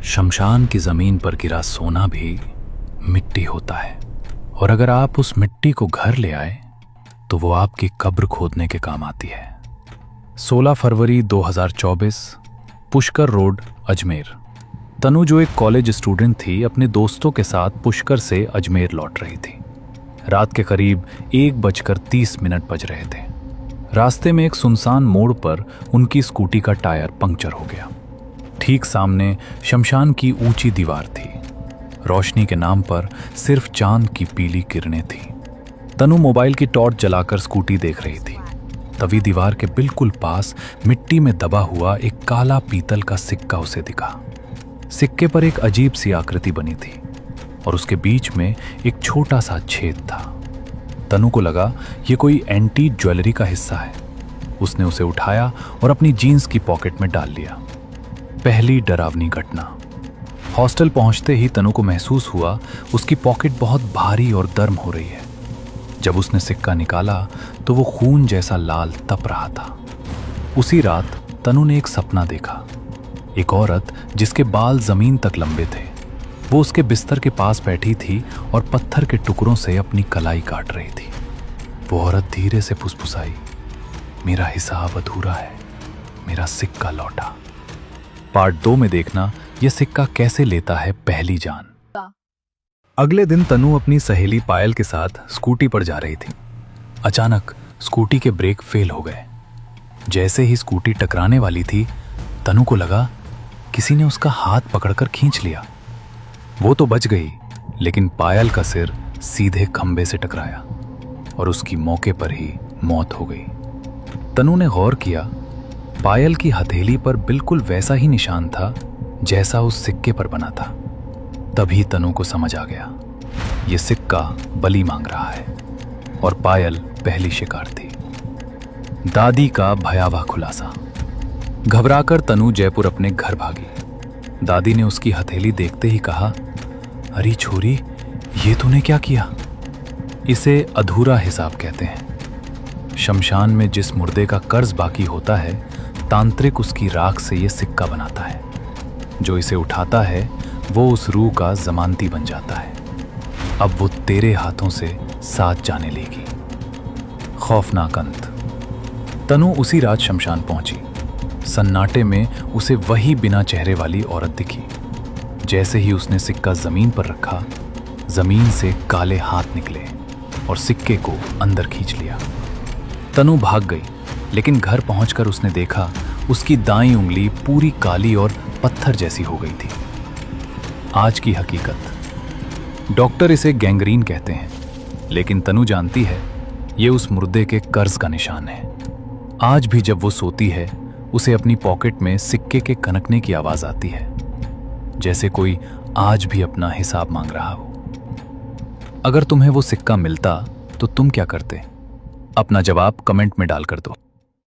शमशान की जमीन पर गिरा सोना भी मिट्टी होता है, और अगर आप उस मिट्टी को घर ले आए तो वो आपकी कब्र खोदने के काम आती है। 16 फरवरी 2024, पुष्कर रोड, अजमेर। तनु, जो एक कॉलेज स्टूडेंट थी, अपने दोस्तों के साथ पुष्कर से अजमेर लौट रही थी। रात के करीब 1:30 बज रहे थे। रास्ते में एक सुनसान मोड़ पर उनकी स्कूटी का टायर पंक्चर हो गया। ठीक सामने शमशान की ऊंची दीवार थी। रोशनी के नाम पर सिर्फ चांद की पीली किरणें थीं। तनु मोबाइल की टॉर्च जलाकर स्कूटी देख रही थी। तभी दीवार के बिल्कुल पास मिट्टी में दबा हुआ एक काला पीतल का सिक्का उसे दिखा। सिक्के पर एक अजीब सी आकृति बनी थी और उसके बीच में एक छोटा सा छेद था। तनु को लगा ये कोई एंटीक ज्वेलरी का हिस्सा है। उसने उसे उठाया और अपनी जीन्स की पॉकेट में डाल लिया। पहली डरावनी घटना। हॉस्टल पहुंचते ही तनु को महसूस हुआ उसकी पॉकेट बहुत भारी और गर्म हो रही है। जब उसने सिक्का निकाला तो वो खून जैसा लाल तप रहा था। उसी रात तनु ने एक सपना देखा। एक औरत जिसके बाल जमीन तक लंबे थे, वो उसके बिस्तर के पास बैठी थी और पत्थर के टुकड़ों से अपनी कलाई काट रही थी। वो औरत धीरे से फुसफुसाई, मेरा हिसाब अधूरा है, मेरा सिक्का लौटा। पार्ट 2 में देखना यह सिक्का कैसे लेता है पहली जान। अगले दिन तनु अपनी सहेली पायल के साथ स्कूटी पर जा रही थी। अचानक स्कूटी के ब्रेक फेल हो गए। जैसे ही स्कूटी टकराने वाली थी, तनु को लगा किसी ने उसका हाथ पकड़कर खींच लिया। वो तो बच गई, लेकिन पायल का सिर सीधे खंबे से टकराया और उसकी मौके पर ही मौत हो गई। तनु ने गौर किया, पायल की हथेली पर बिल्कुल वैसा ही निशान था जैसा उस सिक्के पर बना था। तभी तनु को समझ आ गया, ये सिक्का बलि मांग रहा है और पायल पहली शिकार थी। दादी का भयावह खुलासा। घबराकर तनु जयपुर अपने घर भागी। दादी ने उसकी हथेली देखते ही कहा, अरे छोरी, ये तूने क्या किया? इसे अधूरा हिसाब कहते हैं। शमशान में जिस मुर्दे का कर्ज बाकी होता है, तांत्रिक उसकी राख से ये सिक्का बनाता है। जो इसे उठाता है वो उस रूह का जमानती बन जाता है। अब वो तेरे हाथों से साथ जाने लेगी। खौफनाक अंत। तनु उसी रात शमशान पहुंची। सन्नाटे में उसे वही बिना चेहरे वाली औरत दिखी। जैसे ही उसने सिक्का जमीन पर रखा, जमीन से काले हाथ निकले और सिक्के को अंदर खींच लिया। तनु भाग गई, लेकिन घर पहुंचकर उसने देखा उसकी दाईं उंगली पूरी काली और पत्थर जैसी हो गई थी। आज की हकीकत। डॉक्टर इसे गैंग्रीन कहते हैं, लेकिन तनु जानती है ये उस मुर्दे के कर्ज का निशान है। आज भी जब वो सोती है, उसे अपनी पॉकेट में सिक्के के कनकने की आवाज आती है, जैसे कोई आज भी अपना हिसाब मांग रहा हो। अगर तुम्हें वो सिक्का मिलता तो तुम क्या करते? अपना जवाब कमेंट में डालकर दो।